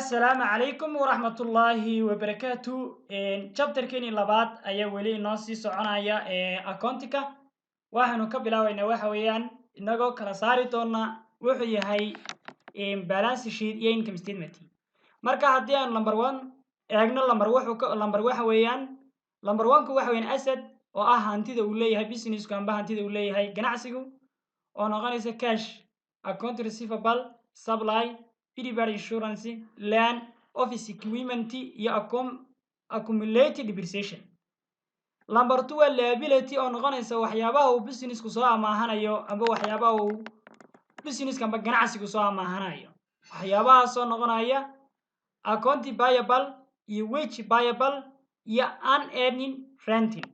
السلام عليكم ورحمة الله وبركاته. chapter كيني لبعض أيا ولي ناسي سعنايا أكونتيكا وحنو كبلاوينا وحويان إنغو كلا ساري دونا وحي هاي balance sheet iyo income statement marka hadii aan number 1 eegno number waxa weeyaan number 1 ku waxa weeyaan asset oo ah hantida uu leeyahay business ku amba hantida uu leeyahay ganacsigu oo noqonaysa cash account receivable supply delivery insurance land office equipment iyo accumulated depreciation number 2 waa liability oo noqonaysa waxyaabaha uu business ku soo amaahanayo amba waxyaabaha uu business kamba ganacsigu soo amaahanayo waxyaabaha soo noqonaya account payable iyo wage payable iyo unearned renting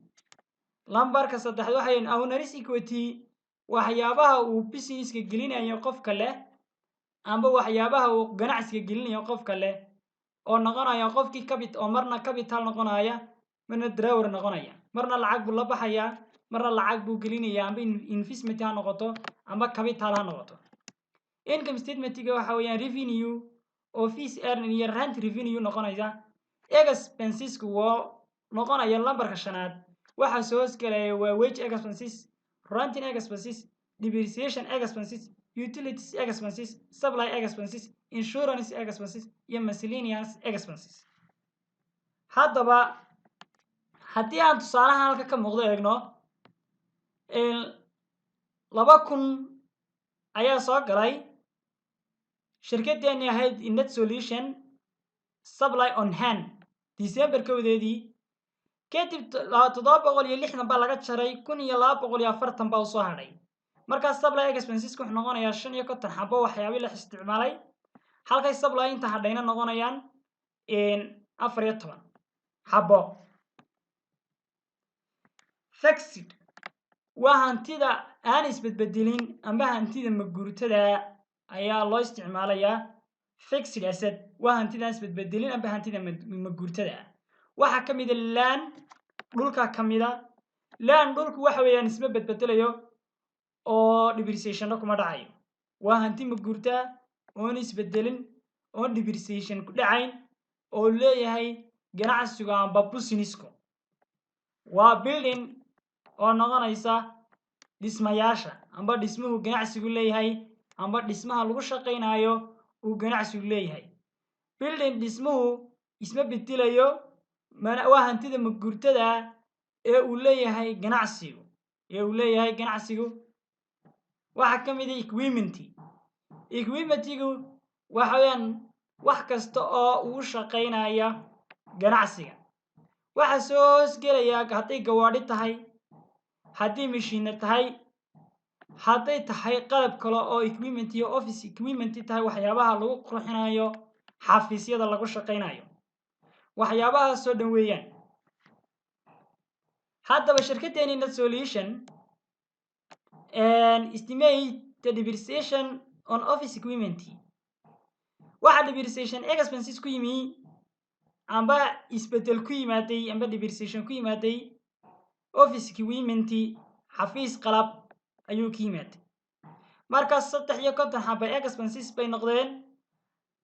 lambarka saddexaad waxa weeyaan owner's equity waxyaabaha uu business ka gelinayo qofka leh amba waxyaabaha uu ganacsiga gelinayo qofka leh oo noqonaya qofkii marna capital noqonaya marna drawer noqonaya marna lacag buu la baxaya marna lacag buu gelinaya amba investment ha noqoto amba capital ha noqoto income statement-ga waxa weeyaan revenue oo fees earning iyo rent revenue noqonaya expenses waa noqonaya lambarka shanaad waxa soo galaya waa wage expenses renting expenses depreciation expenses utilities expenses supply expenses insurance expenses iyo miscellaneous expenses haddaba haddii aan tusaalahan halka ka muuqdo eegno 2000 ayaa soo galay shirkadeeni ahayd Net Solution supply on hand December kowdeedii kadib 760 baa laga jaray 1240 baa soo hadhay marka supply expenses ku noqonaya 55 xabo waxyaabo la isticmaalay halka supply inta hadhayna noqonayaan 14 xabo fixed waa hantida aan isbedbedelin amba hantida maguurtada ayaa loo isticmaalayaa fixed asset waa hantida aan isbedbedelin amba hantida maguurtada waxa kamid ah land dhulka kamid ah land dhulku waxa weeyaan isma bedbedelayo oo depreciation kuma dhacayo waa hanti maguurta oo isbedelin oo depreciation ku dhacayn oo leeyahay ganacsiga amba business-ku waa building oo noqonaysa dhismayaasha amba dhismuhu ganacsigu leeyahay amba dhismaha lagu shaqeynayo uu ganacsigu leeyahay building dhismuhu isma bedelayo waa hantida maguurtada ee uu leeyahay ganacsigu waxa kamid ah equipment-igu waxa weeyaan wax kasta oo uu shaqeynaya ganacsiga waxa soo galaya haday gawaadhi tahay haddii machine tahay hadday tahay qalab kale oo equipment iyo office equipment tahay waxyaabaha lagu qurxinayo xafiisyada lagu shaqeynayo waxyaabaha soo dhaweeyaan haddaba shirkadeeni Net Solution estimate the depreciation on office equipment waxa depreciation expenses ku yimi amba isbedel ku yimaaday amba depreciation ku yimaaday office equipment xafiis qalab ayuu ka yimaaday marka 350 xabo expenses bay noqdeen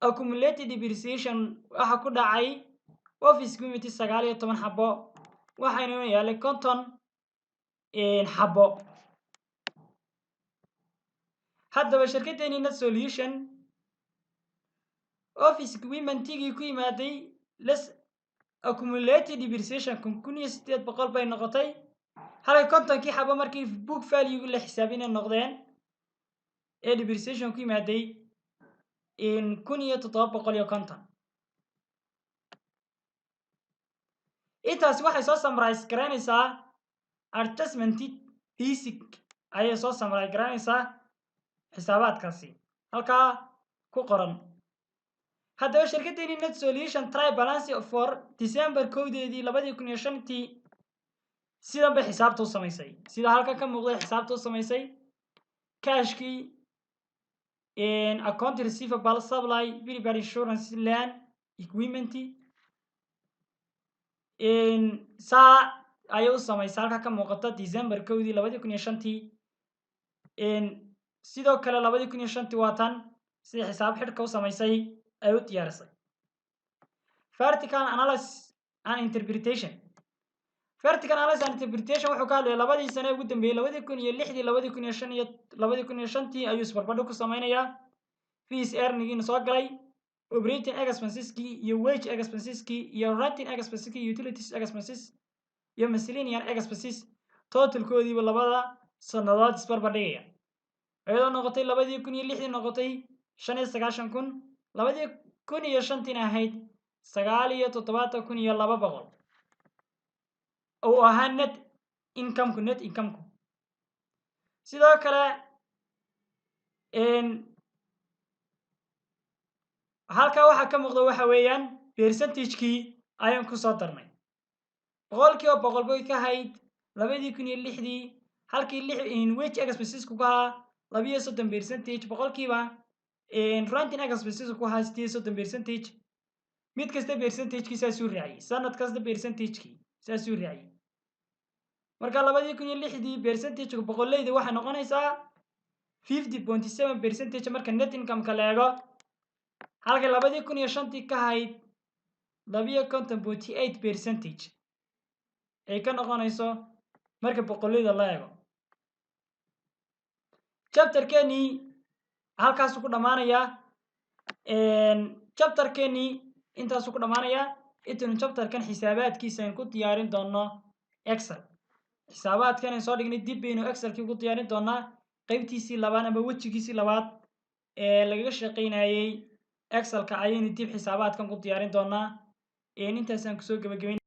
accumulated depreciation waxa ku dhacay office equipment 19 xabo waxayna yaalay 50 xabo haddaba shirkadeeni Net Solution office equipment-gii ku yimaaday less accumulated depreciation 1800 bay noqotay halka 50 xabo markii book value la xisaabina noqdeen ee depreciation ku yimaaday 1750 intaas waxay soo summarize garanaysaa adjustment basic ayay soo summarize garanaysaa xisaabaadkaasi halka ku qoran haddaba shirkadeeni Net Solution try balance for December kowdeedii 2005 sidan bay xisaabta u samaysay sida halka ka muuqday xisaabta u samaysay cashkii account receivable supply delivery insurance land equipment saa ayay u samaysay halka ka muuqata December kowdii 2005 sidoo kale 2005 waa tan si xisaab xidhka u samaysay ay u diyaarisay vertical analysis and interpretation. vertical analysis and interpretation wuxuu ka hadlayaa labadii sano ugu dambeeyay 2006 2005 iyo 2005 ayuu isbarbardhig ku samaynayaa fees earning soo galay operating expenses iyo wage expenses iyo renting expenses iyo utilities expenses iyo miscellaneous expenses total koodiiba labada sanadood isbarbardhigaya ayadoo noqotay 2006 noqotay 95,000 2005 ahayd 9,700 oo ahaa net income sidoo kale halka waxa ka muuqda waxa weeyaan percentage-kii ayaan ku soo darnay boqolkiiba boqol bay ka hayd 2006 halkii wage expenses ku ahaa 32% boqolkiiba renting expenses ku ahaa 30% mid kasta percentage-kii saasuu raaciyay sanad kasta percentage-kii saasuu raaciyay marka 2006 percentage-ku boqolleyda waxa noqonaysaa 50.7% marka net income-ka la eego halka 2005 ka hayd 50.8% ay ka noqonayso marka boqolleyda la eego chapter-keeni halkaas ku dhamaanaya chapter-keeni intaas ku dhamaanaya intaan chapter-kan xisaabaadkiisa aan ku diyaarin doono Excel xisaabaadkan aan soo dhignay dib baynu Excel-kii ku diyaarin doonaa qaybtiisii labaad ama wajigiisii labaad ee laga shaqeynayay Excel-ka ayaynu dib xisaabaadkan ku diyaarin doonaa intaas aan ku soo gabagabeynaa